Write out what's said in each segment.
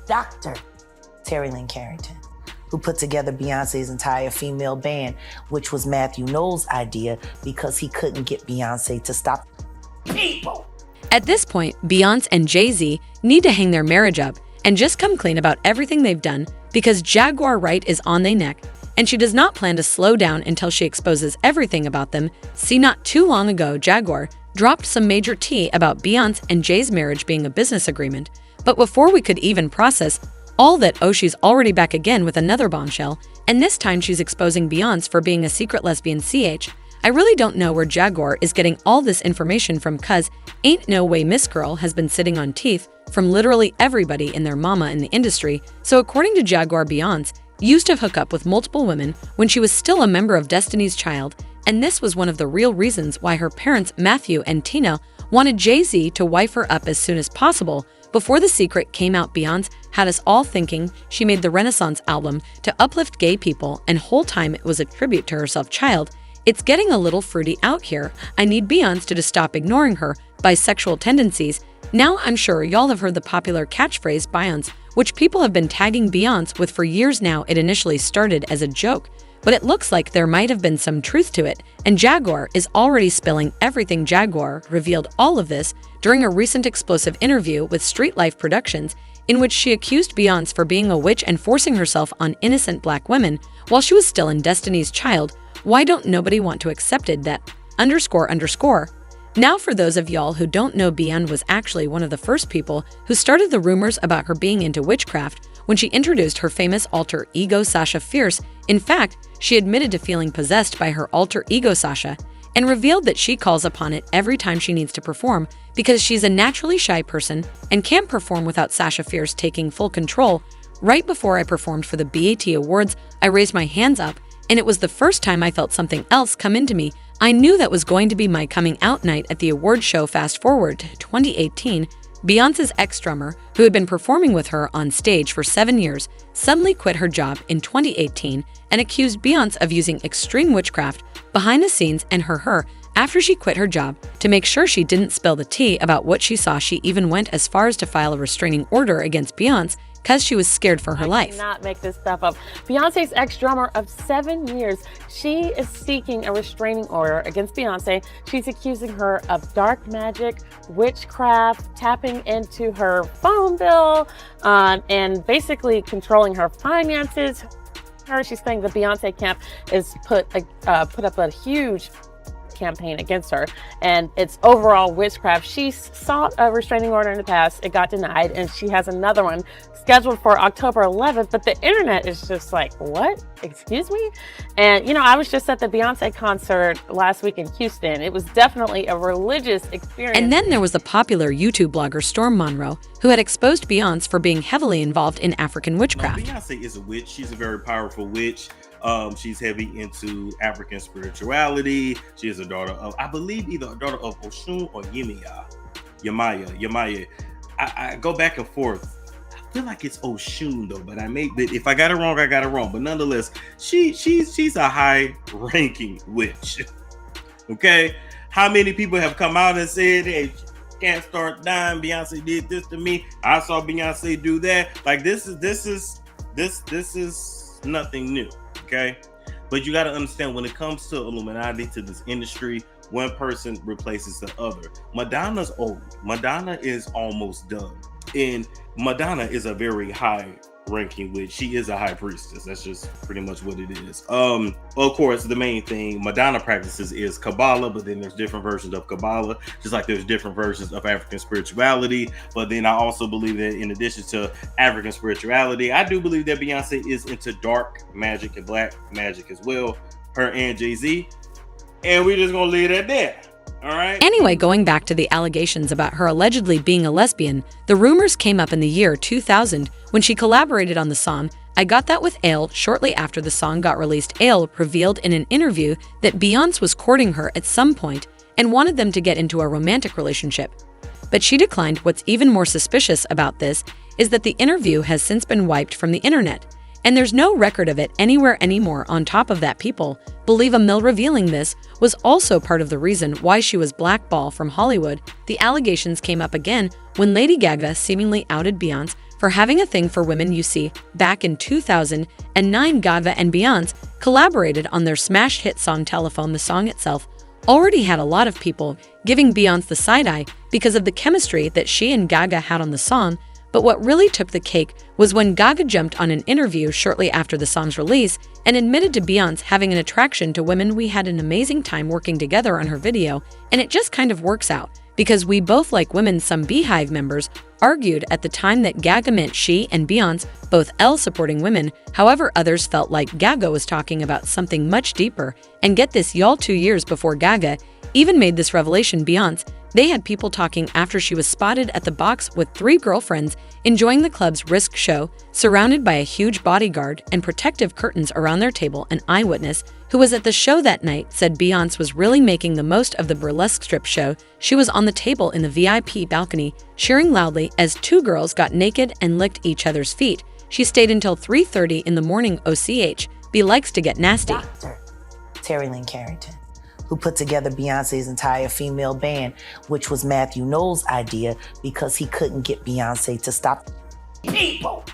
Dr. Terry Lynn Carrington, who put together Beyonce's entire female band, which was Matthew Knowles' idea because he couldn't get Beyonce to stop people. At this point, Beyonce and Jay-Z need to hang their marriage up and just come clean about everything they've done because Jaguar Wright is on their neck, and she does not plan to slow down until she exposes everything about them. See, not too long ago, Jaguar dropped some major tea about Beyonce and Jay's marriage being a business agreement, but before we could even process all that, she's already back again with another bombshell, and this time she's exposing Beyonce for being a secret lesbian. I really don't know where Jaguar is getting all this information from, cuz ain't no way Miss Girl has been sitting on teeth from literally everybody and their mama in the industry. So according to Jaguar, Beyonce used to hook up with multiple women when she was still a member of Destiny's Child, and this was one of the real reasons why her parents, Matthew and Tina, wanted Jay-Z to wife her up as soon as possible. Before the secret came out, Beyonce had us all thinking she made the Renaissance album to uplift gay people, and whole time it was a tribute to herself. Child, it's getting a little fruity out here. I need Beyonce to stop ignoring her bisexual tendencies. Now, I'm sure y'all have heard the popular catchphrase Beyonce, which people have been tagging Beyonce with for years now. It initially started as a joke, but it looks like there might have been some truth to it, and Jaguar is already spilling everything. Jaguar revealed all of this during a recent explosive interview with Street Life Productions, in which she accused Beyonce for being a witch and forcing herself on innocent black women while she was still in Destiny's Child. Why don't nobody want to accept it that __? Now, for those of y'all who don't know, Beyonce was actually one of the first people who started the rumors about her being into witchcraft when she introduced her famous alter ego Sasha Fierce. In fact, she admitted to feeling possessed by her alter ego Sasha and revealed that she calls upon it every time she needs to perform because she's a naturally shy person and can't perform without Sasha Fierce taking full control. Right before I performed for the BET Awards, I raised my hands up, and it was the first time I felt something else come into me. I knew that was going to be my coming out night at the award show. Fast forward to 2018, Beyonce's ex-drummer, who had been performing with her on stage for 7 years, suddenly quit her job in 2018 and accused Beyonce of using extreme witchcraft behind the scenes and her. After she quit her job, to make sure she didn't spill the tea about what she saw, she even went as far as to file a restraining order against Beyonce because she was scared for her life. I cannot make this stuff up. Beyonce's ex-drummer of 7 years, she is seeking a restraining order against Beyonce. She's accusing her of dark magic, witchcraft, tapping into her phone bill, and basically controlling her finances. She's saying the Beyonce camp is put up a huge campaign against her, and it's overall witchcraft. She sought a restraining order in the past. It got denied, and she has another one scheduled for October 11th, but the internet is just like, what? Excuse me? And, I was just at the Beyonce concert last week in Houston. It was definitely a religious experience. And then there was the popular YouTube blogger Storm Monroe, who had exposed Beyonce for being heavily involved in African witchcraft. Beyonce is a witch. She's a very powerful witch. She's heavy into African spirituality. She is a daughter of, I believe, either a daughter of Oshun or Yemaya. I go back and forth. I feel like it's Oshun though, but if I got it wrong, I got it wrong. But nonetheless, she's a high-ranking witch. Okay, how many people have come out and said, "Hey, can't start dying. Beyonce did this to me. I saw Beyonce do that." Like this is nothing new. Okay, but you got to understand, when it comes to Illuminati, to this industry, one person replaces the other. Madonna's old. Madonna is almost done, and Madonna is a very high-ranking witch. She is a high priestess. That's just pretty much what it is. Of course, the main thing Madonna practices is Kabbalah, but then there's different versions of Kabbalah, just like there's different versions of African spirituality. But then I also believe that in addition to African spirituality, I do believe that Beyonce is into dark magic and black magic as well, her and Jay-Z. And we're just gonna leave it at that. All right. Anyway, going back to the allegations about her allegedly being a lesbian, the rumors came up in the year 2000 when she collaborated on the song I Got That with Ale. Shortly after the song got released, Ale revealed in an interview that Beyonce was courting her at some point and wanted them to get into a romantic relationship. But she declined. What's even more suspicious about this is that the interview has since been wiped from the internet, and there's no record of it anywhere anymore. On top of that, people believe revealing this was also part of the reason why she was blackballed from Hollywood. The allegations came up again when Lady Gaga seemingly outed Beyonce for having a thing for women. You see, back in 2009, Gaga and Beyonce collaborated on their smash hit song Telephone. The song itself already had a lot of people giving Beyonce the side-eye because of the chemistry that she and Gaga had on the song. But what really took the cake was when Gaga jumped on an interview shortly after the song's release and admitted to Beyonce having an attraction to women. We had an amazing time working together on her video, and it just kind of works out because we both like women. Some Beehive members argued at the time that Gaga meant she and Beyonce, both supporting women. However, others felt like Gaga was talking about something much deeper. And get this, y'all, 2 years before Gaga even made this revelation, Beyonce, they had people talking after she was spotted at the box with 3 girlfriends enjoying the club's Risk show, surrounded by a huge bodyguard and protective curtains around their table. An eyewitness who was at the show that night said Beyonce was really making the most of the burlesque strip show. She was on the table in the VIP balcony, cheering loudly as 2 girls got naked and licked each other's feet. She stayed until 3:30 in the morning. OCHB likes to get nasty. Dr. Terry Lynn Carrington, who put together Beyonce's entire female band, which was Matthew Knowles' idea because he couldn't get Beyonce to stop people.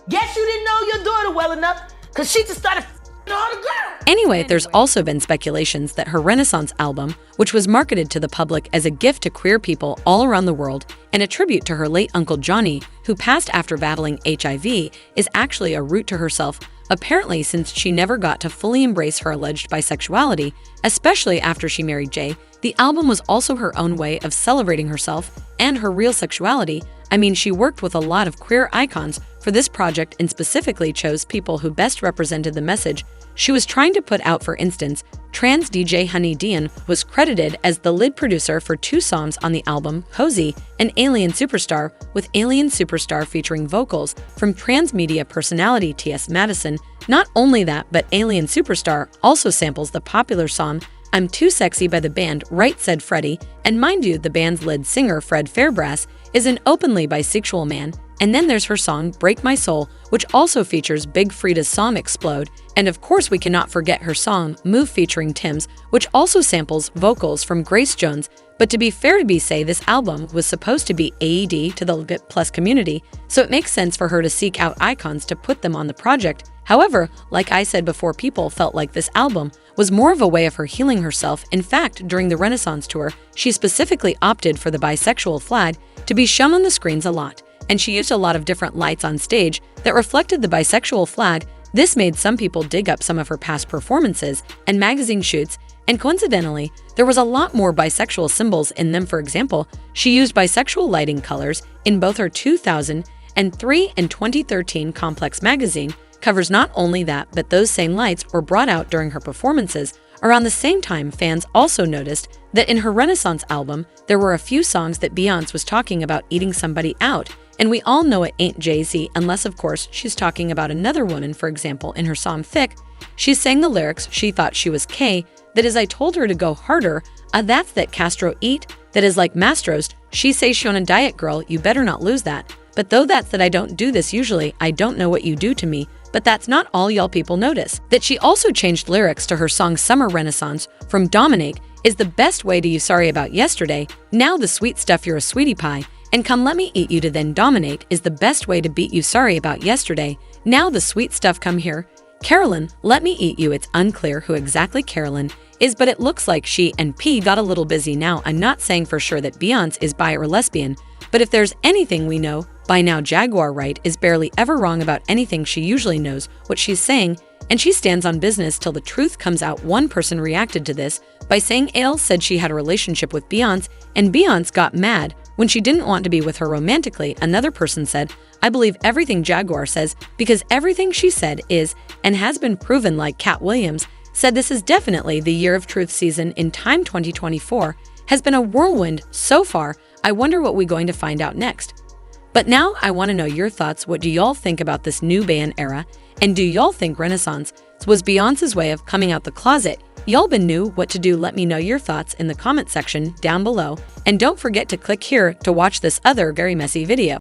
Guess you didn't know your daughter well enough, because she just started all the girls. Anyway, there's also been speculations that her Renaissance album, which was marketed to the public as a gift to queer people all around the world and a tribute to her late Uncle Johnny, who passed after battling HIV, is actually a route to herself. Apparently, since she never got to fully embrace her alleged bisexuality, especially after she married Jay, the album was also her own way of celebrating herself and her real sexuality. I mean, she worked with a lot of queer icons for this project and specifically chose people who best represented the message she was trying to put out. For instance, trans DJ Honey Dion was credited as the lead producer for 2 songs on the album, Hosey and Alien Superstar, with Alien Superstar featuring vocals from trans media personality T.S. Madison. Not only that, but Alien Superstar also samples the popular song I'm Too Sexy by the band Right Said Freddy, and mind you, the band's lead singer Fred Fairbrass is an openly bisexual man. And then there's her song Break My Soul, which also features Big Frida's song Explode. And of course, we cannot forget her song Move featuring Tim's, which also samples vocals from Grace Jones. But to be fair, this album was supposed to be AED to the LGBT+ community, so it makes sense for her to seek out icons to put them on the project. However, like I said before, people felt like this album was more of a way of her healing herself. In fact, during the Renaissance tour, she specifically opted for the bisexual flag to be shown on the screens a lot, and she used a lot of different lights on stage that reflected the bisexual flag. This made some people dig up some of her past performances and magazine shoots, and coincidentally, there was a lot more bisexual symbols in them. For example, she used bisexual lighting colors in both her 2003 and 2013 Complex magazine covers. Not only that, but those same lights were brought out during her performances. Around the same time, fans also noticed that in her Renaissance album, there were a few songs that Beyonce was talking about eating somebody out. And we all know it ain't Jay-Z, unless of course she's talking about another woman. For example, in her song Thick, she sang the lyrics, she thought she was K, that is I told her to go harder, that's that Castro eat, that is like Mastro's, she say she on a diet girl, you better not lose that. But though that's that I don't do this usually, I don't know what you do to me. But that's not all y'all people notice. That she also changed lyrics to her song Summer Renaissance from Dominate is the best way to you sorry about yesterday, now the sweet stuff you're a sweetie pie, and come let me eat you to then dominate is the best way to beat you sorry about yesterday, now the sweet stuff come here. Carolyn, let me eat you. It's unclear who exactly Carolyn is, but it looks like she and P got a little busy. Now, I'm not saying for sure that Beyonce is bi or lesbian, but if there's anything we know by now, Jaguar Wright is barely ever wrong about anything. She usually knows what she's saying, and she stands on business till the truth comes out. One person reacted to this by saying Ale said she had a relationship with Beyonce, and Beyonce got mad when she didn't want to be with her romantically. Another person said, I believe everything Jaguar says because everything she said is and has been proven. Like Cat Williams said, this is definitely the year of truth season in time. 2024 has been a whirlwind so far. I wonder what we're going to find out next. But now I want to know your thoughts. What do y'all think about this new band era? And do y'all think Renaissance was Beyonce's way of coming out the closet? Y'all been knew what to do. Let me know your thoughts in the comment section down below. And don't forget to click here to watch this other very messy video.